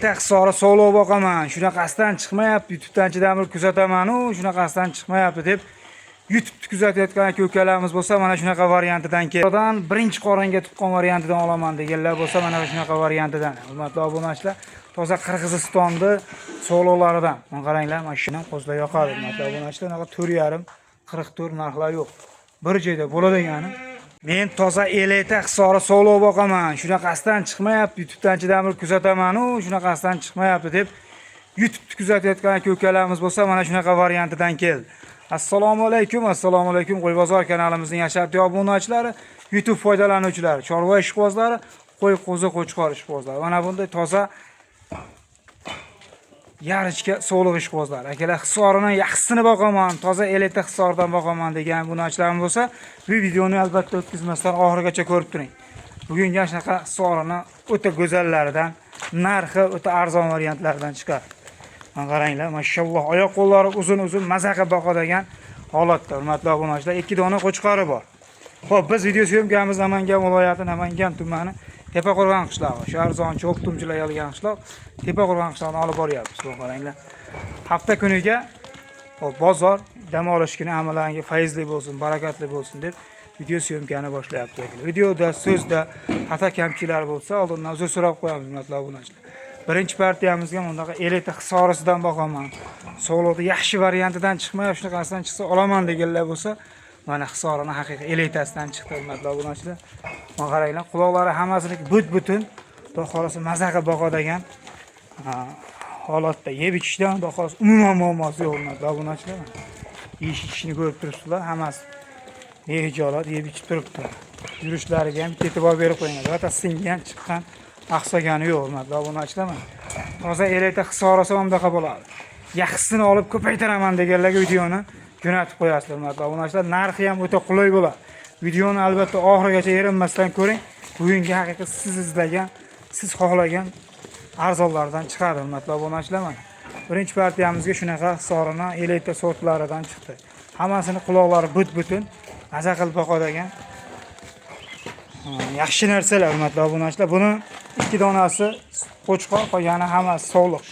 Hisorini sog'lab boqaman. Shunaqasidan chiqmayapti. YouTubedan chidamli kuzataman-u, shunaqasidan chiqmayapti deb YouTube kuzatayotgan aka-ukalarimiz bo'lsa, mana shunaqa variantidan kelgan. Birinchi qoringa tuqqan variantidan olaman deganlar bo'lsa, mana shunaqa variantidan. Hurmatli obunachilar, toza Qirg'izistonda sog'liqlaridan. Mana qaranglar, mashina qo'zlar yoqadi. Hurmatli obunachilar, unaqa 4,5 44 narxlar yo'q. Bir joyda bo'ladigan. Men toza eleta hisorini sog'lab boqaman. Shunaqasidan chiqmayapti. YouTubedan chidamli kuzataman-u, shunaqasidan chiqmayapti deb YouTube kuzatayotgan aka-ukalarimiz bo'lsa, mana shunaqa variantidan keldi. Assalomu alaykum, Qo'y bozor kanalimizning yasharti obunachilari, YouTube foydalanuvchilari, chorva ishqibozlari, qo'y qo'zi qo'chqor ishqibozlari. Mana bunday toza yarichka sog'liq ishqibozlari. Akalar, hisorini yaxshisini boqaman, toza eleta hisoridan boqaman degan bunachilarimiz bo'lsa, bu videoni albatta o'tkazmasdan oxirigacha ko'rib turing. Bugun yana shunaqa hisorini o'ta go'zallaridan, narxi o'ta arzon variantlaridan chiqadi. Mana qaranglar, mashalloh, oyoq qo'llari uzun-uzun maza qilib boqadigan holatda. Hurmatli obunachilar, 2 dona qo'chqori bor. Xo'p, biz video syomkamiz Namangan viloyati, Namangan tumani Tepaqo'rg'on qishlog'i. Shu arzonchi o'qtumchilar yig'ilgan qishloq, Tepaqo'rg'on qishlog'idan olib boryapmiz. Bu qaranglar. Hafta kuniga bozor dam olish kuni amalarga fayzli bo'lsin, barakatli bo'lsin deb video syomkani boshlayapmiz. Videoda, so'zda xato kamchiliklar bo'lsa, oldindan uzr so'rab qo'yamiz, hurmatli obunachilar. Birinchi partiyamizga bundaqa eleta hisorisidan boqaman. Sog'liqni yaxshi variantidan chiqmayapti, shunaqasidan chiqsa olaman deganlar bo'lsa, mana hisorini haqiqiy eletasidan chiqdi, hurmatli obunachilar. Mana qaranglar, quloqlari hammasiniki but-butun, xudo xolasa maza qilib boqadigan holatda. Yeb ichishdan xudo xolasa umuman muammosi yo'q, hurmatli obunachilar. Yeyish-ichishni ko'rib turibsizlar, hammasi behijolat yeb ichib turibdi. Yurishlariga ham e'tibor berib qo'yinglar. Zaten singan chiqqan aqsagani yo'q, hurmatli obunachilar. Toza eleta hisorisi ham bunaqa bo'ladi. Yaxshisini olib ko'paytiraman deganlarga videoni jo'natib qo'yasizlar, hurmatli obunachilar. Narxi ham o'ta qulay bo'ladi. Videoni albatta oxirigacha erinmasdan ko'ring. Bugungi haqiqiy siz izlagan, siz xohlagan arzonlardan chiqadi, hurmatli obunachilar. Birinchi partiyamizga shunaqa hisorini eleta sortlaridan chiqdi. Hammasini quloqlari but-butun, maza qilib boqadigan yaxshi narsalar, hurmatli obunachilar. Buni 2 donasi qo'chqor, qolgani hammasi sog'liq.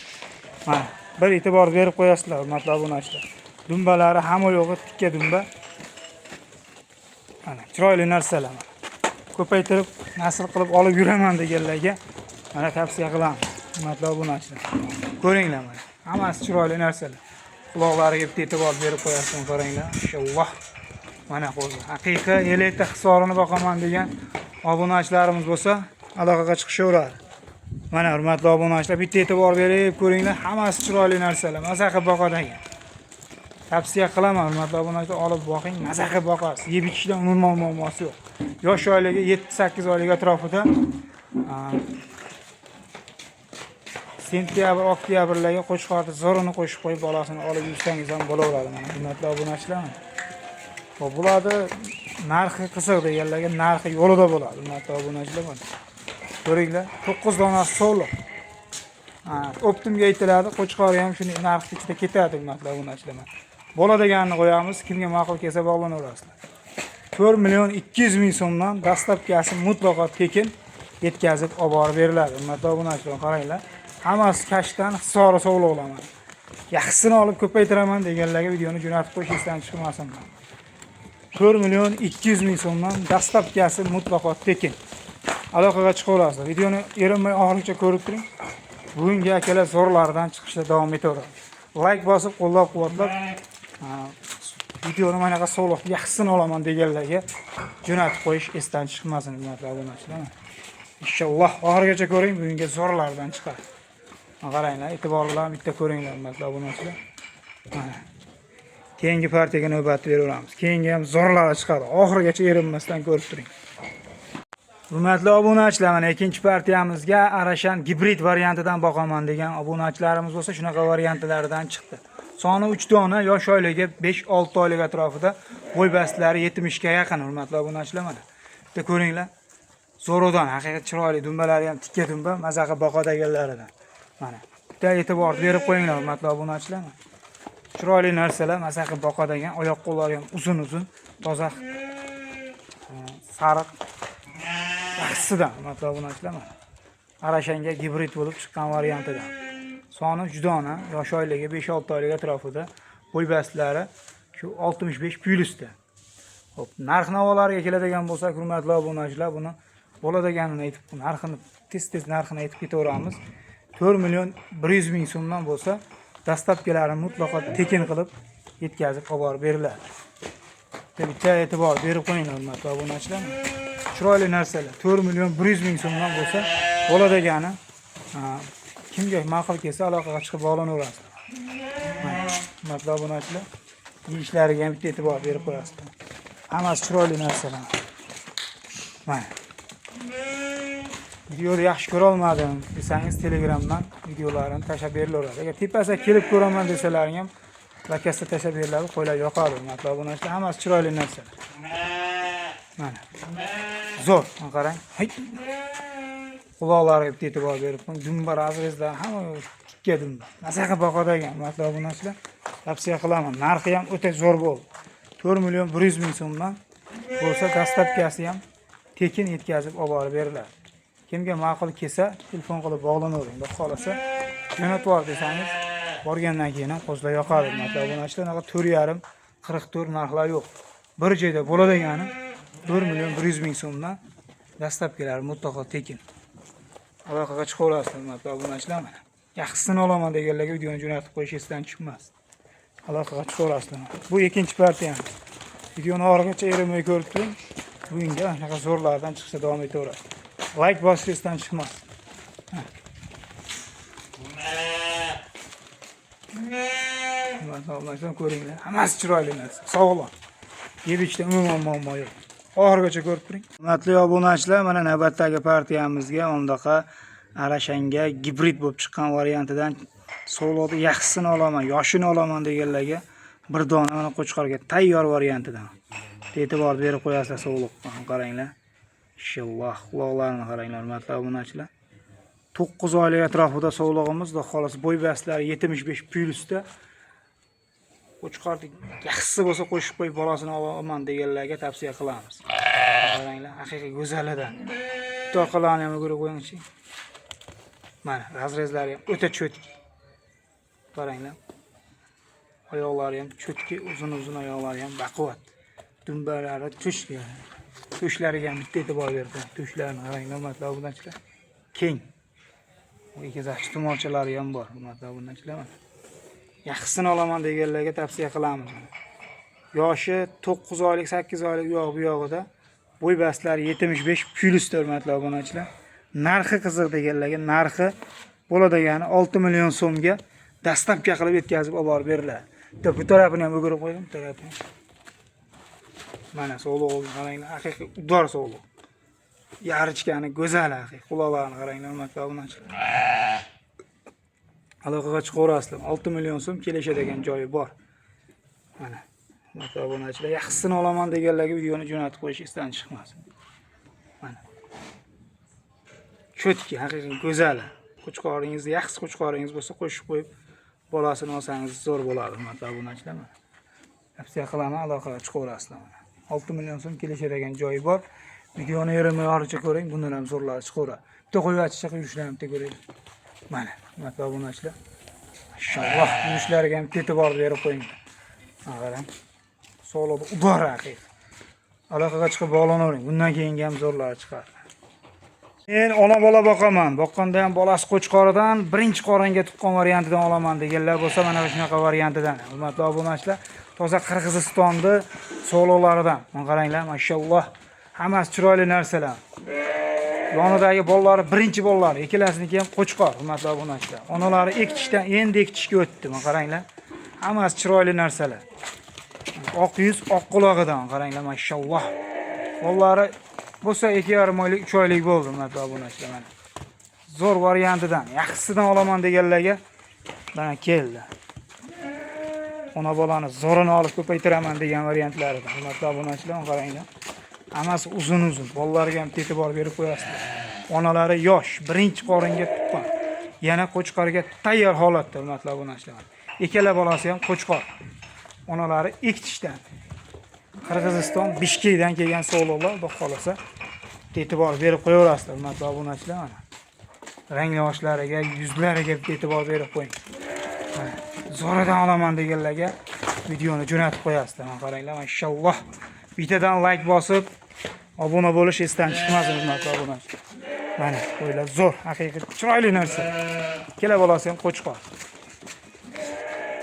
Mana bir e'tibor berib qo'yasizlar, hurmatli obunachilar. Dumbalari hamma yo'g'i tikka dumba. Mana chiroyli narsalar. Ko'paytirib, nasl qilib olib yuraman deganlarga mana tavsiya qilaman, hurmatli obunachilar. Ko'ringlar mana. Hammasi chiroyli narsalar. Quloqlariga bitta e'tibor berib qo'yasizlar, qaranglar. Inshaalloh. Mana qo'zi. Haqiqiy eleta hisorini boqaman degan obunachilarimiz bo'lsa, aloqaga chiqishaveradi. Mana hurmatli obunachilar, bitta e'tibor berib ko'ringlar, hammasi chiroyli narsalar. Maza qilib boqadigan. Tavsiya qilaman, hurmatli obunachilar, olib boqing, maza qilib boqasiz. Yeb ichishdan umuman muammosi yo'q. Yosh oilaga 7-8 oylik atrofida sentyabr, oktyabrlarga qo'chqorni zo'rini qo'shib qo'yib bolasini olib yursangiz ham bo'laveradi. Mana hurmatli obunachilar. Xo'p, bularni narxi qiziq deganlarga narxi yo'lida bo'ladi, hurmatli obunachilar. Ko'ringlar, 9 donasi sog'liq. Optimga aytiladi, qo'chqori ham shuni narxi ichida ketadi, hurmatli obunachilar. Bo'ladiganini qo'yamiz, kimga ma'qul kelsa bog'lanaverasizlar. 4,200,000 so'mdan dastlabkasi mutlaqo tekin yetkazib olib borib beriladi, hurmatli obunachilar. Qaranglar, hammasi kashdan hisori sog'liq olaman. Yaxshisini olib ko'paytiraman deganlarga videoni jo'natib qo'yishingizdan chiqmasin. 4,200,000 so'mdan dastlabkasi mutlaqo tekin. Aloqaga chiqaverasizlar. Videoni erinmay oxirigacha ko'rib turing. Bugungi akalar zo'rlaridan chiqishda davom etaveradi. Like bosib, qo'llab-quvvatlab, videoni mana sog'liq yaxshisini olaman deganlarga jo'natib qo'yish esdan chiqmasin, hurmatli obunachilar. Inshaalloh oxirigacha ko'ring, bugungi zo'rlaridan chiqadi. Qaranglar, e'tibor bilan bitta ko'ringlar, hurmatli obunachilar. Mana keyingi partiyaga navbat beraveramiz. Keyingi ham zo'rlari chiqadi. Oxirigacha erinmasdan ko'rib turing. Hurmatli obunachilar, mana ikkinchi partiyamizga Arashan gibrid variantidan boqaman degan obunachilarimiz bo'lsa, shunaqa variantlaridan chiqdi. Soni 3 dona, yosh oilaga 5-6 oylik atrofida, bo'y bastlari 70 ga yaqin, hurmatli obunachilar. Mana bitta ko'ringlar. Zo'rodan, haqiqat chiroyli, dumbalari ham tikka dumba, maza qilib boqadiganlaridan. Mana bitta e'tibor berib qo'yinglar, hurmatli obunachilar. Chiroyli narsalar, maza qilib boqadigan, oyoq qo'llari ham uzun-uzun, toza sariq yaxshisidan, hurmatli obunachilar. Arashanga gibrid bo'lib chiqqan variantidan. Soni juda ona, yosh oyligi 5-6 oylik atrofida. Bo'y bastlari shu 65 plyusda. Xo'p, narx-navolarga keladigan bo'lsak, hurmatli obunachilar, buni bo'ladiganini aytib, narxini tez narxini aytib ketaveramiz. 4 million 100 ming so'mdan bo'lsa, dastlabkilarini mutlaqo tekin qilib yetkazib olib borib beriladi. Bitta e'tibor berib qo'ying, hurmatli obunachilar. Chiroyli narsalar 4 million 100 ming so'mdan bo'lsa, bo'ladigani kimga ma'qul kelsa aloqaga chiqib bog'lanaverasiz. Hurmatli obunachilar, ishlariga ham bitta e'tibor berib qo'yasizlar. Hammasi chiroyli narsalar. Mana. Videoni yaxshi ko'ra olmadim desangiz, Telegramdan videolarini tashlab berilaveradi. Agar tepasiga kelib ko'raman desalaring ham lakasda tashlab beriladi, qo'ylar yoqadi. Hurmatli obunachilar, hammasi chiroyli narsalar. Mana. Zo'r, qarang. Quloqlariga bitta e'tibor berib, dumba razrezlar hamma tikka dumba. Masaqa boqadigan, hurmatli obunachilar, tavsiya qilaman. Narxi ham o'ta zo'r bo'ldi. 4 million 100 ming so'mdan bo'lsa, dastlabkasi ham tekin yetkazib olib borib beriladi. Kimga ma'qul kelsa, telefon qilib bog'lanavering. Xudo xolasa, jo'natib bor desangiz, borgandan keyin ham qo'zlar yoqadi. Hurmatli obunachilar, 4,5 44 narxlar yo'q. Bir joyda bo'ladigani 4 million 100 ming so'mdan dastlabkilar mutlaqo tekin. Aloqaga chiqaverasizlar, hurmatli obunachilar. Mana yaxshisini olaman deganlarga videoni jo'natib qo'yish esdan chiqmas. Aloqaga chiqaverasizlar. Bu ikkinchi partiya. Videoni oxirigacha erinmay ko'rib turing. Bugunga shunaqa zo'rlardan chiqsa davom etaveradi. Like bosish esdan chiqmas. Mana ko'ringlar. Hammasi chiroyli narsa. Sog'lom. Yeb ichda umuman muammo yo'q. Oxirigacha ko'rib turing. Hurmatli obunachilar, mana navbatdagi partiyamizga bundaqa arashanga gibrid bo'lib chiqqan variantidan sog'lomda yaxshisini olaman, yoshini olaman deganlarga bir dona mana qo'chqorga tayyor variantidan e'tibor berib qo'yasizlar. Sog'liqqa qaranglar. Inshaalloh quloqlarini qaranglar, hurmatli obunachilar. 9 oylik atrofida sog'lig'imiz, xudo xolasa bo'y bastlari 75 plyusda. Qo'chqorning yaxshisi bo'lsa qo'shib qo'yib bolasini olaman deganlarga tavsiya qilamiz. Qaranglar, haqiqiy go'zalidan. To'qalarni ham ko'rib qo'yingchi. Mana razrezlari ham o'ta cho'tki. Qaranglar. Oyoqlari ham cho'tki, uzun oyoqlari ham baquvvat. Dumbalari tushgan. Tushlariga ham bitta e'tibor berdim. Tushlarini qaranglar, hurmatli obunachilar. Keng. Bu ikkizachi tumorchalari ham bor, hurmatli obunachilar. Yaxshisini olaman deganlarga tavsiya qilamiz. Yoshi 9 oylik, 8 oylik yo'q bu yog'ida. Bo'y bastlari 75 plyusda, hurmatli obunachilar. Narxi qiziq deganlarga narxi bo'ladigani 6 million so'mga dastlabki qilib yetkazib olib borib beriladi. Bu tarafini ham o'girib qo'ydim, bu tarafini. Mana sog'lig'i qaranglar, haqiqiy udor sog'liq. Yarichkani go'zal haqiqiy. Quloqlarini qaranglar, hurmatli obunachilar. Aloqaga chiqaverasizlar. 6 million so'm kelishadigan joyi bor. Mana hurmatli obunachilar, yaxshisini olaman deganlarga videoni jo'natib qo'yish esdan chiqmas. Mana cho'tki, haqiqiy go'zal. Qo'chqoringizni, yaxshi qo'chqoringiz bo'lsa qo'shib qo'yib bolasini olsangiz zo'r bo'ladi, hurmatli obunachilar. Tavsiya qilaman, aloqaga chiqaverasizlar. 6 million so'm kelishadigan joyi bor. Videoni erinmay horicha ko'ring, bundan ham zo'rlar chiqaveradi. Bitta qo'yib achchiq yurishlarini bitta ko'raylik. Mana hurmatli obunachilar. Inshaalloh yurishlariga ham e'tibor berib qo'ying. Qarang. Sog'lig'i udor haqiqiy. Aloqaga chiqib bog'lanavering. Bundan keyingi ham zo'rlar chiqadi. Men ona bola boqaman. Boqqanda ham bolasi qo'chqoridan birinchi qoringa tuqqan variantidan olaman deganlar bo'lsa, mana shunaqa variantidan. Hurmatli obunachilar, toza Qirg'izistonni sog'liqlaridan. Mana qaranglar, mashalloh. Hammasi chiroyli narsalar. Yonidagi bolalari birinchi bolalari, ikkilasiniki ham qo'chqor, hurmatli obunachilar. Onalari ekitishdan endi ekitishga o'tdi. Mana qaranglar. Hammasi chiroyli narsalar. Oq yuz, oq quloqidan qaranglar, mashalloh. Bolalari bo'lsa 2,5 oylik, 3 oylik bo'ldi, hurmatli obunachilar. Mana zo'r variantidan, yaxshisidan olaman deganlarga mana keldi. Ona bolani zo'rini olib ko'paytiraman degan variantlaridan, hurmatli obunachilar, qaranglar. Hammasi uzun. Bolalariga ham e'tibor berib qo'yasizlar. Onalari yosh, birinchi qoringa tuqqan. Yana qo'chqorga tayyor holatda, hurmatli obunachilar. Ikkala bolasi ham qo'chqor. Onalari ekitishdan. Qirg'iziston, Bishkekdan kelgan sog'liqlar, xudo xolasa e'tibor berib qo'yaverasizlar, hurmatli obunachilar. ranglovoshlariga, yuzlariga e'tibor berib qo'ying. Zo'radan olaman deganlarga videoni jo'natib qo'yasizlar. Mana qaranglar, maşalloh. Bittadan like bosib, obuna bo'lish esdan chiqmasin, hurmatli obunachilar. Mana qo'ylar zo'r, haqiqiy chiroyli narsa. Kela bolasi ham qo'chqor.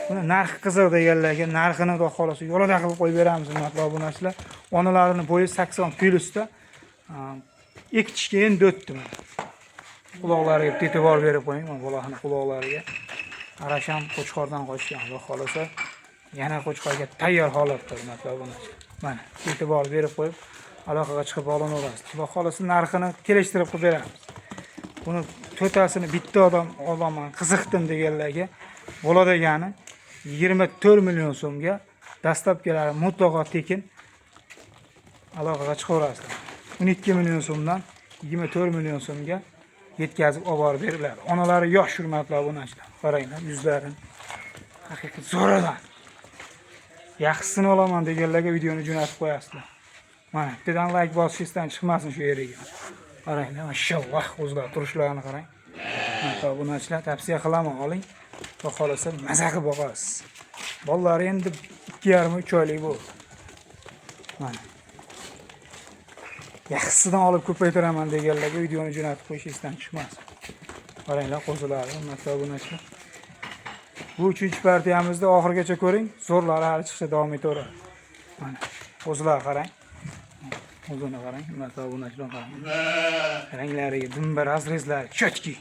Buni narxi qiziq deganlarga narxini xudo xolasa yo'lida qilib qo'yib beramiz, hurmatli obunachilar. Onalarini bo'yi 80 plyusda. Ikkitishga endi o'tdi. Quloqlariga e'tibor berib qo'ying, mana bolani quloqlariga. Arasham qo'chqordan qochgan, xudo xolasa yana qo'chqorga tayyor holatda, hurmatli obunachilar. Mana e'tibor berib qo'yib, aloqaga chiqib olinaverasiz. Xudo xolasa narxini kelishtirib qo'yib beramiz. Buni to'rtasini bitta odam olaman, qiziqdim deganlarga bo'ladigani 24 million so'mga dastlabkilari mutlaqo tekin aloqaga chiqaverasizlar. 12 million so'mdan 24 million so'mga yetkazib olib borib beriladi. Onalari yosh, hurmatli obunachilar. Qaranglar, yuzlarini haqiqiy zo'radan. Yaxshisini olaman deganlarga videoni jo'natib qo'yasizlar. Mana bittadan like bosishdan chiqmasin shu yeriga. Qaranglar, maşalloh, o'zlari turishlarini qarang. Mana obunachilar tavsiya qilaman, oling. Va xolasa maza qilib boqasiz. Bolalari endi 2,5-3 oylik bo'ldi. Mana. Yaxshisidan olib ko'paytiraman deganlarga videoni jo'natib qo'yishingizdan chiqmasin. Qaranglar, qo'zilari, hurmatli obunachilar. Bu 3-partiyamizda oxirigacha ko'ring, zo'rlari hali chiqishda davom etaveradi. Mana qo'zilar qarang. O'zini qarang, hurmatli obunachilar qarang. Ranglariga dumbar razrezlar, chotki.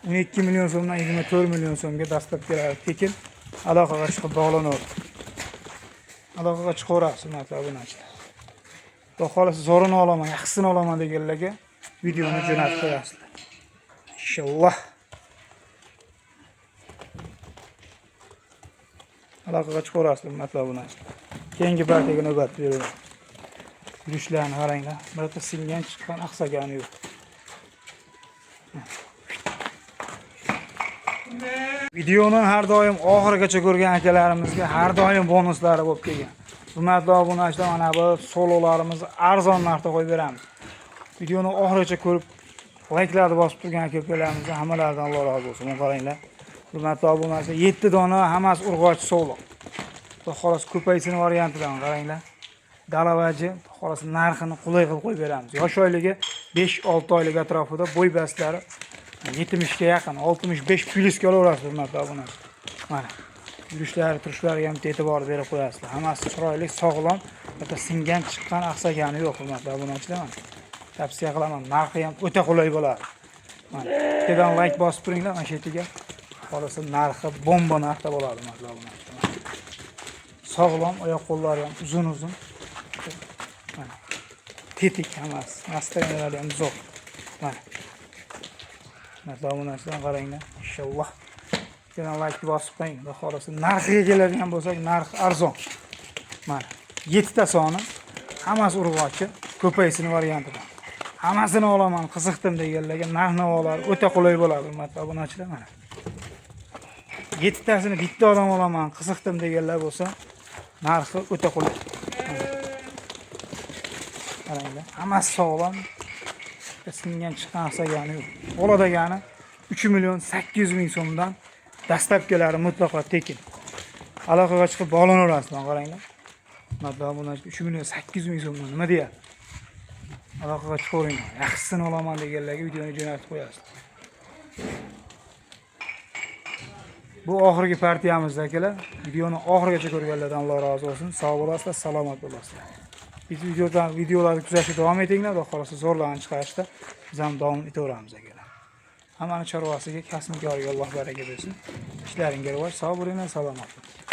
12 million so'mdan 24 million so'mga dastlabkilari tekin aloqaga chiqib bog'lanadi. Aloqaga chiqaverasiz, hurmatli obunachilar. Xudo xolasa zo'rini olaman, yaxshisini olaman deganlarga videoni jo'natib qo'yasizlar. Inshaalloh. Aloqaga chiqaverasizlar, hurmatli obunachilar. Keyingi partiyaga navbat beraman. Yurishlarni qaranglar. Birta singan chiqqan aqsagani yo'q. Videoni har doim oxirigacha ko'rgan akalarimizga har doim bonuslari bo'lib kelgan. Hurmatli obunachilar, mana bu sololarimizni arzon narxda qo'yib beramiz. Videoni oxirigacha ko'rib, like'larni bosib turgan aka-ukalarimizga hammalaridan Alloh rozi bo'lsin. Mana qaranglar. Hurmatli obunachilar, 7 dona hammasi urg'ochi solo. Xudo xolasa ko'paysin variantidan qaranglar. Dalavaji, xolos narxini qulay qilib qo'yib beramiz. Yosh oyligi 5-6 oylik atrofida bo'y baslari 70 ga yaqin, 65 plyusga olaverasiz, hurmatli obunachilar. Mana yurishlari, turishlariga ham e'tibor berib qo'yasizlar. Hammasi chiroyli, sog'lom, hatto singan chiqqan aqsagani yo'q, hurmatli obunachilar. Mana tavsiya qilaman, narxi ham o'ta qulay bo'ladi. Mana bittadan like bosib turinglar, mana shu yerga. Xolasa narxi bomba narxda bo'ladi, hurmatli obunachilar. Sog'lom, oyoq qo'llari ham uzun-uzun. Mana tetik hammasi, nastoyanalari ham zo'r. Mana hurmatli obunachilar, qaranglar, inshaalloh. Bittadan like bosib qo'ying. Xudo xolasa narxiga keladigan bo'lsak, narx arzon. Mana 7 ta soni, hammasi urg'ochi, ko'paysin variantida. Hammasini olaman, qiziqdim deganlarga narx-navolar o'ta qulay bo'ladi, hurmatli obunachilar. Mana 7 tasini bitta odam olaman, qiziqdim deganlar bo'lsa, narxi o'ta qulay. Qaranglar, hammasi sog'lom. Singan chiqqan aqsagani yo'q. Bo'ladagani 3 million 800 ming so'mdan dastlabkilari mutlaqo tekin. Aloqaga chiqib bog'lanaverasiz, qaranglar. Hurmatli obunachilar, 3 million 800 ming so'mdan nima deyapti? Aloqaga chiqavering. Yaxshisini olaman deganlarga videoni jo'natib qo'yasiz. Bu oxirgi partiyamizda akalar. Videoni oxirigacha ko'rganlardan Alloh rozi bo'lsin. Sog' bo'lasizlar, salomat bo'lasizlar. Biz videolarni kuzatishda davom etinglar, xudo xolasa zo'rlarni chiqarishda biz ham davom etaveramiz akalar. Hammani chorvasiga, kasbkoriga Alloh baraka bersin. Ishlaringga rivoj, sog' bo'linglar, salomat bo'ling.